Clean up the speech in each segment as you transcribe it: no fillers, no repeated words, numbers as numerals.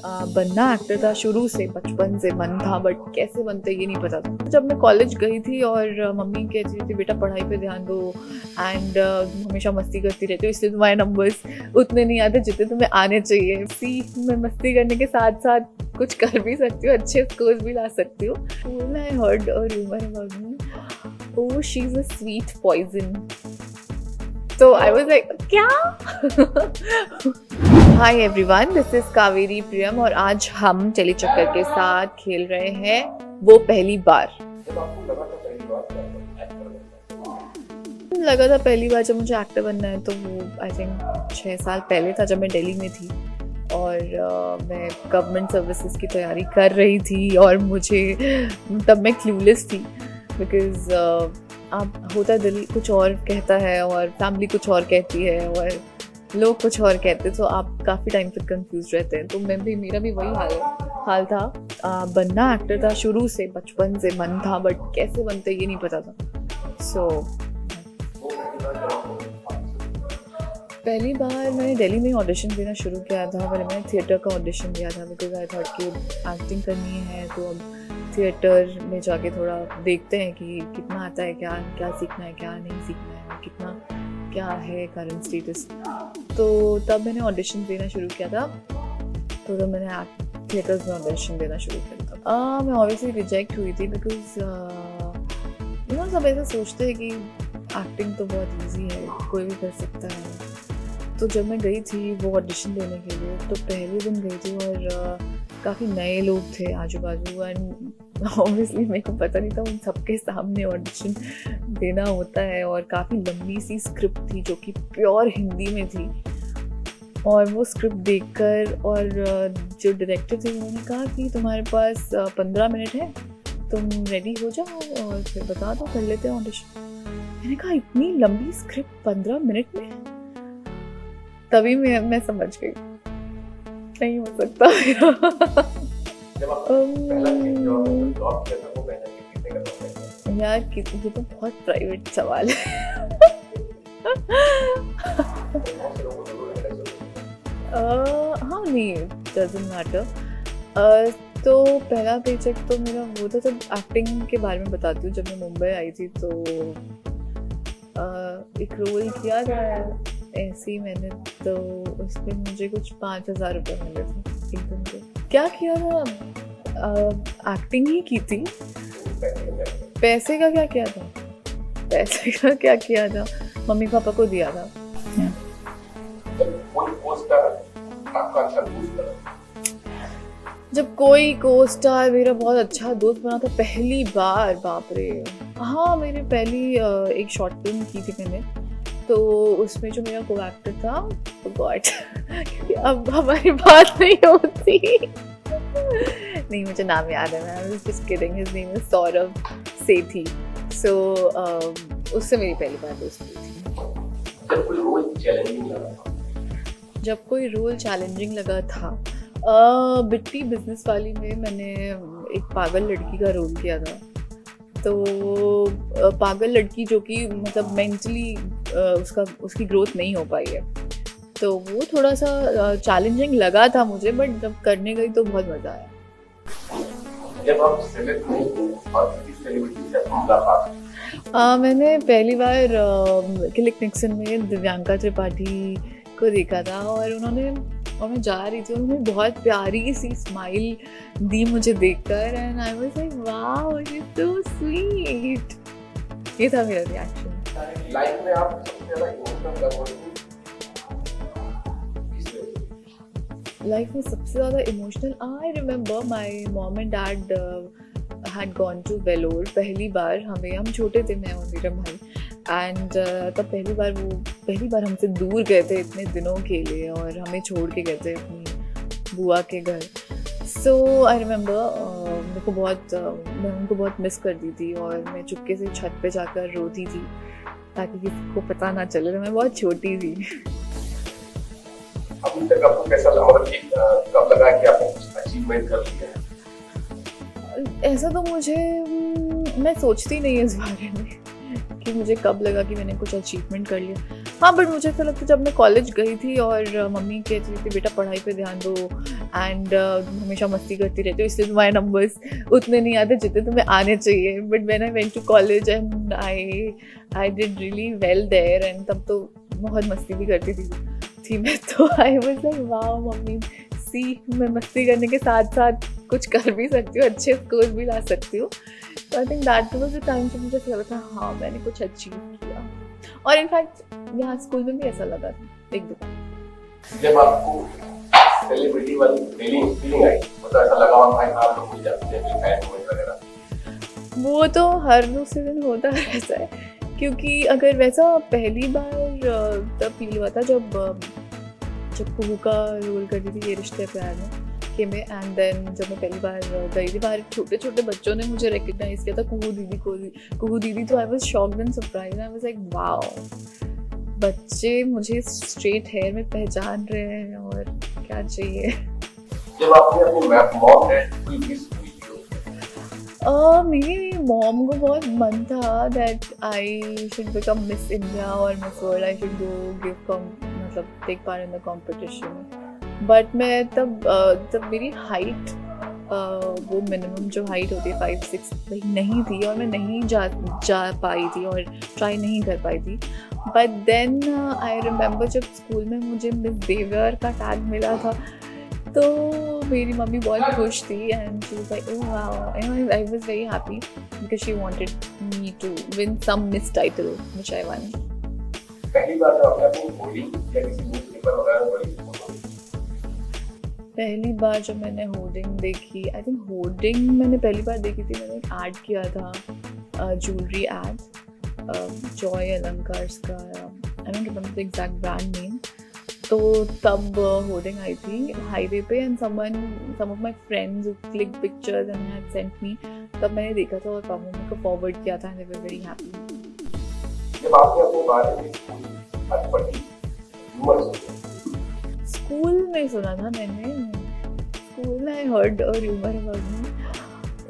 बनना एक्टर था शुरू से, बचपन से मन था, बट कैसे बनते ये नहीं पता था। जब मैं कॉलेज गई थी और मम्मी कहती थी बेटा पढ़ाई पे ध्यान दो एंड हमेशा मस्ती करती रहती हो, इसलिए तुम्हारे नंबर्स उतने नहीं आते जितने तुम्हें आने चाहिए। मैं मस्ती करने के साथ साथ कुछ कर भी सकती हूँ, अच्छे स्कोर्स भी ला सकती हूँ। I heard a rumour about me, oh she is a sweet poison. So I was like, क्या? Hi everyone, this is Kaveri Priyam और आज हम चली चक्कर के साथ खेल रहे हैं वो पहली बार। लगा था पहली बार जब मुझे एक्टर बनना है तो वो आई थिंक 6 साल पहले था, जब मैं दिल्ली में थी और मैं गवर्नमेंट सर्विसेज की तैयारी कर रही थी और मुझे तब मैं क्लूलेस थी बिकॉज अब होता दिल कुछ और कहता है और फैमिली कुछ और कहती है और लोग कुछ और कहते हैं, तो आप काफ़ी टाइम तक कंफ्यूज रहते हैं। तो मेरा भी वही हाल था। बनना एक्टर था शुरू से, बचपन से मन था, बट कैसे बनते ये नहीं पता था। सो पहली बार मैंने दिल्ली में ऑडिशन देना शुरू किया था। पहले मैंने थिएटर का ऑडिशन दिया था बिकॉज आई थॉट कि एक्टिंग करनी है तो अब थिएटर में जाके थोड़ा देखते हैं कि कितना आता है, क्या सीखना है, क्या नहीं सीखना है, कितना क्या है करंट स्टेटस। तो तब मैंने ऑडिशन देना शुरू किया था। तो जब मैंने थिएटर्स में ऑडिशन देना शुरू किया था मैं ऑब्वियसली रिजेक्ट हुई थी बिकॉज सब ऐसा सोचते हैं कि एक्टिंग तो बहुत ईजी है, कोई भी कर सकता है। तो जब मैं गई थी वो ऑडिशन देने के लिए, तो पहले दिन गई थी और काफ़ी नए लोग थे आजू बाजू एंड ऑब्वियसली मेरे को पता नहीं था उन सबके सामने ऑडिशन देना होता है। और काफ़ी लंबी सी स्क्रिप्ट थी जो कि प्योर हिंदी में थी। और वो स्क्रिप्ट देखकर और जो डायरेक्टर थे उन्होंने कहा कि तुम्हारे पास 15 मिनट है, तुम रेडी हो जाओ और फिर बता दो, कर लेते हैं ऑडिशन। मैंने कहा इतनी लंबी स्क्रिप्ट 15 मिनट में? तभी मैं समझ गई नहीं हो सकता यार ये तो बहुत प्राइवेट सवाल है। हाँ नहीं, डजंट मैटर। तो पहला पेचेक तो मेरा वो था, जब एक्टिंग के बारे में बताती हूँ। जब मैं मुंबई आई थी तो एक रोल किया था ऐसे ही मैंने, तो उसमें मुझे कुछ 5,000 रुपये मिले थे एक दिन के। क्या किया था? एक्टिंग ही की थी। पैसे का क्या किया था? पैसे का क्या किया था? मम्मी पापा को दिया था। जब कोई को स्टार मेरा बहुत अच्छा दोस्त बना था पहली बार, बाप रे। हाँ, मेरी पहली एक शॉर्ट फिल्म की थी मैंने, तो उसमें जो मेरा को एक्टर था गॉड क्योंकि अब हमारी बात नहीं होती नहीं, मुझे नाम याद है, मैं just kidding, his name is Saurabh Sethi. So उससे मेरी पहली बार दोस्ती थी। जब कोई रोल चैलेंजिंग लगा था बिट्टी बिजनेस वाली में मैंने एक पागल लड़की का रोल किया था। तो पागल लड़की जो कि मतलब मेंटली उसकी ग्रोथ नहीं हो पाई है, तो वो थोड़ा सा चैलेंजिंग लगा था मुझे, बट जब करने गई तो बहुत मज़ा आया। जब आप सेलेक्ट हुई और किसी सेलिब्रिटी से मुलाकात? मैंने पहली बार किलिक निक्सन में दिव्यांका त्रिपाठी को देखा था और मैं जा रही थी और उन्होंने बहुत प्यारी सी स्माइल दी मुझे देखकर and I was like wow you so sweet. ये था मेरा रिएक्शन। लाइफ में आप सबसे ज़्यादा इमोशनल कब हुई? लाइफ में सबसे ज़्यादा emotional, I remember my mom and dad had gone to Vellore पहली बार। हम छोटे थे, मैं और मेरा भाई, एंड तब पहली बार हमसे दूर गए थे इतने दिनों के लिए और हमें छोड़ के गए थे अपनी बुआ के घर। सो आई रिमेम्बर मैं उनको बहुत मिस करती थी और मैं चुपके से छत पे जाकर रोती थी ताकि किसी को पता ना चले। मैं बहुत छोटी थी। अभी तक आपको कैसा लगा, कब लगा कि आपने कुछ अचीवमेंट कर लिया है? ऐसा तो मैं सोचती नहीं इस बारे में कि मुझे कब लगा कि मैंने कुछ अचीवमेंट कर लिया। हाँ, बट मुझे ऐसा लगता है जब मैं कॉलेज गई थी और मम्मी कहती थी बेटा पढ़ाई पे ध्यान दो एंड हमेशा मस्ती करती रहती हो, इसलिए तुम्हारे नंबर्स उतने नहीं आते जितने तुम्हें आने चाहिए. But when I went to college and I did really well there, and तब तो बहुत मस्ती भी करती थी मैं. तो I was like wow mummy, see मैं मस्ती करने के साथ साथ कुछ कर भी सकती हूँ, अच्छे स्कोर भी ला सकती हूँ. तो I think that was the time जब मुझे ऐसा लगा था हाँ मैंने कुछ अचीव किया. और इनफैक्ट यहाँ स्कूल में भी ऐसा लगा था एक दो बार. जब आपको सेलिब्रिटी वाली फीलिंग आई, मतलब ऐसा लगा वहाँ भाई आप लोग मुझे जानते हैं, कोई फैन मूवमेंट वगैरह? वो तो हर दूसरे दिन होता रहता है, क्योंकि अगर वैसा पहली बार तब फील हुआ था जब कुहू का रोल कर रही थी ये रिश्ते प्यार में के में. एंड देन जब मैं पहली बार गई थी बाहर, छोटे छोटे बच्चों ने मुझे रिकग्नाइज किया था कुहू दीदी. तो I was shocked and surprised. I was like wow, बच्चे मुझे स्ट्रेट हेयर में पहचान रहे हैं और क्या चाहिए. जब आपने अपनी मॉम डैड कोई मिस हुई थी, मेरी मॉम को बहुत मन था that I should become Miss India और Miss World. I should go मतलब take part in the competition. But मैं तब मेरी हाइट वो मिनिमम जो हाइट होती है 5'6" वही नहीं थी, और मैं नहीं जा पाई थी और ट्राई नहीं कर पाई थी. बट देन आई रिमेंबर जब स्कूल में मुझे मिस देवियर का टैग मिला था तो मेरी मम्मी बहुत खुश थी. And she was like oh wow, I was very happy because she wanted me to win some miss title which I won. पहली बार जब आपने अपनी होर्डिंग या किसी न्यूज़पेपर वगैरह में पढ़ी, पहली बार जब मैंने होर्डिंग देखी, आई थिंक होर्डिंग मैंने पहली बार देखी थी, मैंने एक ऐड किया था, ज्वेलरी ऐड, जॉय अलंकार्स का, I don't remember the exact brand name. तो तब होर्डिंग आई थी हाईवे पे, and some of my friends click pictures and had sent me. तब मैंने देखा था और पापा को फॉरवर्ड किया था, and they were very happy. जब आपने अपने बारे में बात पढ़ी, स्कूल में सुना था मैंने, स्कूल में I heard a rumour about me,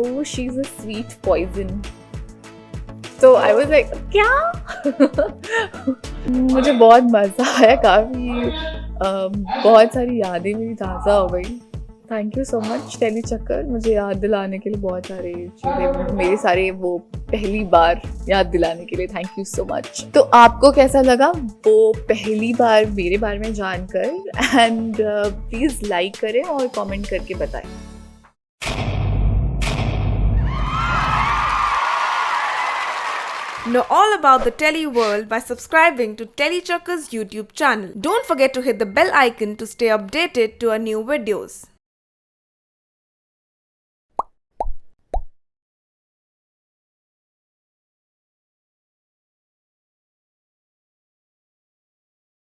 oh she is a sweet poison. तो आई वाज लाइक क्या मुझे बहुत मज़ा आया, काफ़ी बहुत सारी यादें मेरी ताज़ा हो गई. थैंक यू सो मच टेली चक्कर, मुझे याद दिलाने के लिए बहुत सारे चीज़ें, मेरे सारे वो पहली बार याद दिलाने के लिए थैंक यू सो मच. तो आपको कैसा लगा वो पहली बार मेरे बारे में जानकर? एंड प्लीज़ लाइक करें और कमेंट करके बताएं. Know all about the Telly world by subscribing to Telly Chakka's YouTube channel. Don't forget to hit the bell icon to stay updated to our new videos.